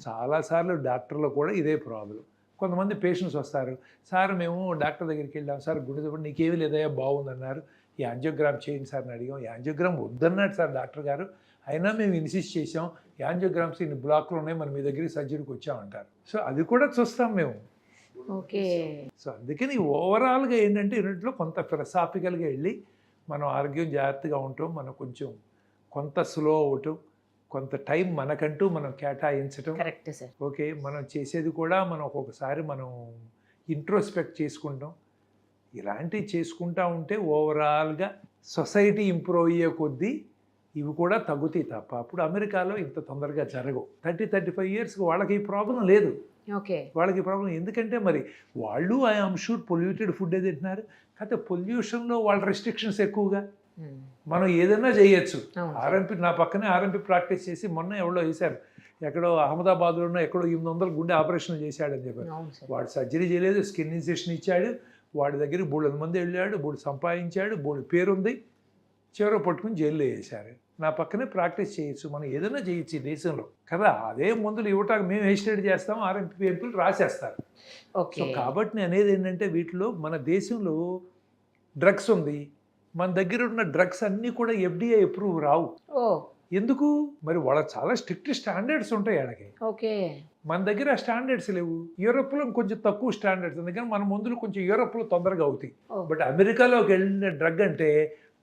చాలాసార్లు డాక్టర్లు కూడా ఇదే ప్రాబ్లం. కొంతమంది పేషెంట్స్ వస్తారు, సార్ మేము డాక్టర్ దగ్గరికి వెళ్ళాం సార్, గుండె జబ్బు నీకేమీ లేదయ్యా బాగుందన్నారు, ఈ యాంజియోగ్రామ్ చేయండి సార్ అని అడిగాం. యాంజియోగ్రామ్ వద్దన్నాడు సార్ డాక్టర్ గారు, అయినా మేము ఇన్సిస్ట్ చేసాం, యాంజియోగ్రామ్స్ ఇన్ని బ్లాక్లు ఉన్నాయి, మనం మీ దగ్గరికి సర్జరీకి వచ్చామంటారు. సో అది కూడా చూస్తాం మేము. సో అందుకని ఓవరాల్గా ఏంటంటే యూనిట్లో కొంత ఫిలసాఫికల్గా వెళ్ళి మనం ఆరోగ్యం జాగ్రత్తగా ఉంటాం, మనం కొంచెం కొంత స్లో అవటం, కొంత టైం మనకంటూ మనం కేటాయించటం. Correct sir. ఓకే, మనం చేసేది కూడా మనం ఒక్కొక్కసారి మనం ఇంట్రోస్పెక్ట్ చేసుకుంటాం. ఇలాంటివి చేసుకుంటూ ఉంటే ఓవరాల్గా సొసైటీ ఇంప్రూవ్ అయ్యే కొద్దీ ఇవి కూడా తగ్గుతాయి తప్ప అప్పుడు అమెరికాలో ఇంత తొందరగా జరగవు. 30-35 ఇయర్స్కి వాళ్ళకి ఈ ప్రాబ్లం లేదు. వాళ్ళకి ప్రాబ్లం ఎందుకంటే మరి వాళ్ళు ఐఎమ్ షూర్ పొల్యూటెడ్ ఫుడ్ తింటున్నారు, కాకపోతే పొల్యూషన్లో వాళ్ళ రెస్ట్రిక్షన్స్ ఎక్కువగా. మనం ఏదైనా చేయొచ్చు. ఆర్ఎంపీ నా పక్కనే ఆర్ఎంపీ ప్రాక్టీస్ చేసి మొన్న ఎవడో వేశారు, ఎక్కడో అహ్మదాబాద్లోనో ఎక్కడో 800 గుండె ఆపరేషన్ చేశాడని చెప్పారు. వాడు సర్జరీ చేయలేదు, స్కిన్ ఇన్సెషన్ ఇచ్చాడు, వాడి దగ్గర 300 మంది వెళ్ళాడు, 3 సంపాదించాడు, 3 పేరుంది, చివరి పట్టుకుని జైల్లో వేశారు. నా పక్కనే ప్రాక్టీస్ చేయొచ్చు, మనం ఏదైనా చేయొచ్చు ఈ దేశంలో కదా. అదే మందులు ఇవ్వటానికి మేము ఎస్టేట్ చేస్తాం, ఆర్ఎంపీ ఎంపీలు రాసేస్తారు. సో కాబట్టి నేను అనేది ఏంటంటే వీటిలో మన దేశంలో డ్రగ్స్ ఉంది, మన దగ్గర ఉన్న డ్రగ్స్ అన్నీ కూడా FDA అప్రూవ్ రావు. ఎందుకు మరి? వాళ్ళ చాలా స్ట్రిక్ట్ స్టాండర్డ్స్ ఉంటాయి వాళ్ళకి. మన దగ్గర స్టాండర్డ్స్ లేవు. యూరోప్లో కొంచెం తక్కువ స్టాండర్డ్స్, అందుకని మన మందులు కొంచెం యూరోప్లో తొందరగా అవుతాయి. బట్ అమెరికాలోకి వెళ్ళిన డ్రగ్ అంటే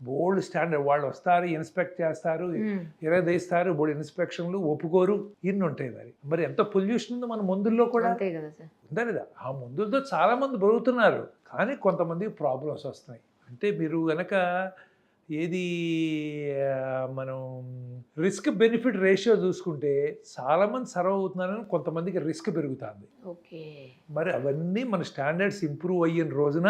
బోల్డ్ స్టాండర్డ్, వాళ్ళు వస్తారు, ఇన్స్పెక్ట్ చేస్తారు, ఇరగదీస్తారు, బోల్డ్ ఇన్స్పెక్షన్లు, ఒప్పుకోరు, ఇన్ని ఉంటాయి. మరి ఎంత పొల్యూషన్ ఉందో మన మందుల్లో కూడా ఉందా లేదా? ఆ మందులతో చాలా మంది బతుకుతున్నారు, కానీ కొంతమందికి ప్రాబ్లమ్స్ వస్తున్నాయి. అంటే మీరు కనుక ఏది మనం రిస్క్ బెనిఫిట్ రేషియో చూసుకుంటే చాలామంది సర్వ్ అవుతున్నారని కొంతమందికి రిస్క్ పెరుగుతుంది. ఓకే. మరి అవన్నీ మన స్టాండర్డ్స్ ఇంప్రూవ్ అయిన రోజున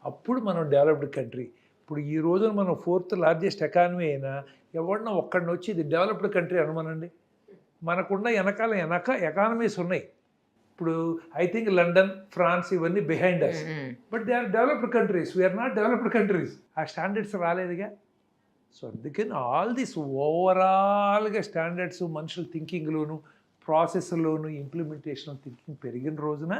అప్పుడు మనం డెవలప్డ్ కంట్రీ. ఇప్పుడు ఈ రోజున మనం 4th లార్జెస్ట్ ఎకానమీ అయినా ఎవడన్నా ఒక్కడిని వచ్చి ఇది డెవలప్డ్ కంట్రీ అనమనండి. మనకున్న వెనకాల ఎకానమీస్ ఉన్నాయి. ఇప్పుడు ఐ థింక్ లండన్, ఫ్రాన్స్ ఇవన్నీ behind us, but they are developed countries, we're not developed countries. ఆ స్టాండర్డ్స్ రాలేదుగా. సో అందుకని ఆల్ దిస్ ఓవరాల్గా స్టాండర్డ్స్ మనుషుల థింకింగ్లోను, ప్రాసెస్లోను, ఇంప్లిమెంటేషన్ థింకింగ్ పెరిగిన రోజున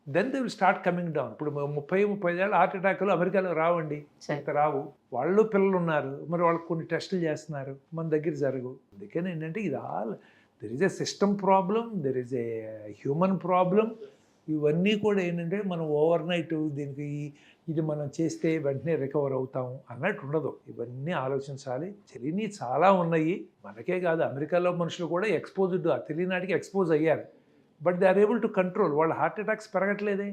then they will start coming down. ఇప్పుడు 30-35 ఏళ్ళ హార్ట్ అటాక్లు అమెరికాలో రావండి, ఇంత రావు. వాళ్ళు పిల్లలు ఉన్నారు, మరి వాళ్ళకి కొన్ని టెస్టులు చేస్తున్నారు, మన దగ్గర జరగవు. అందుకని ఏంటంటే ఇది all there is a system problem, there is a human problem. ఇవన్నీ కూడా ఏంటంటే మనం ఓవర్ నైట్ దీనికి ఇది మనం చేస్తే వెంటనే రికవర్ అవుతాము అన్నట్టు ఉండదు. ఇవన్నీ ఆలోచించాలి. తెలియని చాలా ఉన్నాయి. మనకే కాదు, అమెరికాలో మనుషులు కూడా ఎక్స్పోజ్డ్, తెలియనాటికి ఎక్స్పోజ్ అయ్యారు. But they are able to control. వాళ్ళ హార్ట్ అటాక్స్ పెరగట్లేదే,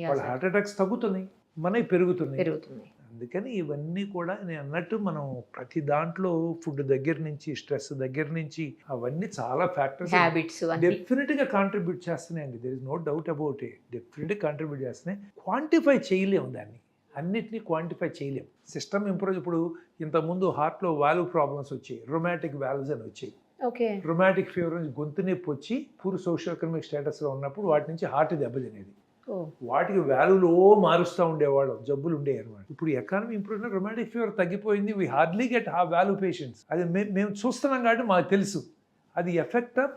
వాళ్ళ హార్ట్ అటాక్స్ తగ్గుతున్నాయి, మనవి పెరుగుతున్నాయి. అందుకని ఇవన్నీ కూడా నేను అన్నట్టు మనం ప్రతి దాంట్లో ఫుడ్ దగ్గర నుంచి, స్ట్రెస్ దగ్గర నుంచి, అవన్నీ చాలా ఫ్యాక్టర్స్ డెఫినెట్గా కాంట్రిబ్యూట్ చేస్తున్నాయండి. There is no doubt about it. డెఫినెట్గా కాంట్రిబ్యూట్ చేస్తున్నాయి. క్వాంటిఫై చేయలేము దాన్ని, అన్నిటినీ క్వాంటిఫై చేయలేము. System improve. ఇప్పుడు ఇంతకుముందు హార్ట్లో వాల్వ్ ప్రాబ్లమ్స్ వచ్చాయి, రొమాటిక్ వాల్వ్స్ అని వచ్చాయి. రొమాటిక్ ఫీవర్ నుంచి గొంతు నొప్పి వచ్చి పూర్ సోషియో ఎకనామిక్ స్టేటస్లో ఉన్నప్పుడు వాటి నుంచి హార్ట్ దెబ్బతినేది. వాటికి వాల్వ్లో మారుస్తూ ఉండేవాళ్ళం, జబ్బులు ఉండేవి అనమాట. ఇప్పుడు ఎకానమీ ఇంప్రూవ్ అయినా రొమాటిక్ ఫీవర్ తగ్గిపోయింది. వీ హార్డ్లీ గెట్ ఆ వాల్వ్ పేషెంట్స్. అది మేము చూస్తున్నాం కాబట్టి మాకు తెలుసు. అది effect of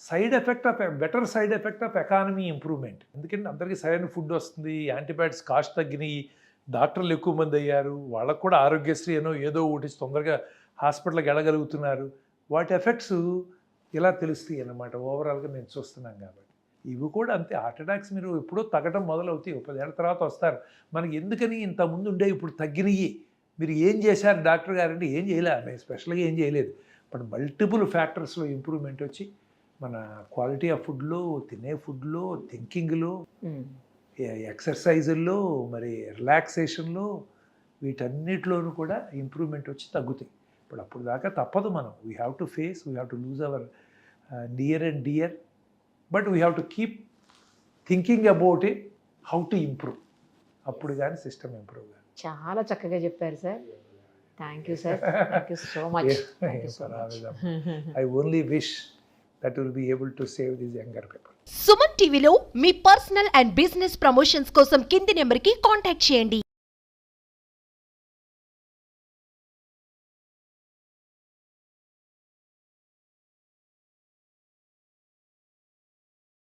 side effect of better side effect of economy improvement. ఎందుకంటే అందరికీ సరైన ఫుడ్ వస్తుంది, యాంటీబయాటిక్స్ కాస్ట్ తగ్గినాయి, డాక్టర్లు ఎక్కువ మంది అయ్యారు, వాళ్ళకు కూడా ఆరోగ్యశ్రీ ఏదో ఒకటి తొందరగా హాస్పిటల్కి వెళ్ళగలుగుతున్నారు. వాటి ఎఫెక్ట్స్ ఇలా తెలుస్తాయి అన్నమాట. ఓవరాల్గా మేము చూస్తున్నాం కాబట్టి ఇవి కూడా అంతే. హార్ట్ అటాక్స్ మీరు ఎప్పుడో తగ్గడం మొదలవుతాయి, 10 ఏళ్ళ తర్వాత వస్తారు. మనకి ఎందుకని ఇంతకుముందు ఉండే ఇప్పుడు తగ్గినవి, మీరు ఏం చేశారు డాక్టర్ గారంటే ఏం చేయలే, మేము స్పెషల్గా ఏం చేయలేదు. బట్ మల్టిపుల్ ఫ్యాక్టర్స్లో ఇంప్రూవ్మెంట్ వచ్చి మన క్వాలిటీ ఆఫ్ ఫుడ్లో, తినే ఫుడ్లో, థింకింగ్లో, ఎక్సర్సైజుల్లో, మరి రిలాక్సేషన్లో, వీటన్నిటిలోనూ కూడా ఇంప్రూవ్మెంట్ వచ్చి తగ్గుతాయి. ఇప్పుడు అప్పుడు దాకా తప్పదు. మనం we have to face, we have to lose our near and dear, but we have to keep thinking about it, how to improve. అప్పుడు కానీ సిస్టమ్ ఇంప్రూవ్ కాదు. చాలా చక్కగా చెప్పారు sir. Thank you sir, thank you so much. I only wish that will be able to save these younger people. Suman టీవీలో మీ పర్సనల్ అండ్ బిజినెస్ ప్రమోషన్స్ కోసం కింది నెంబర్కి కాంటాక్ట్ చేయండి.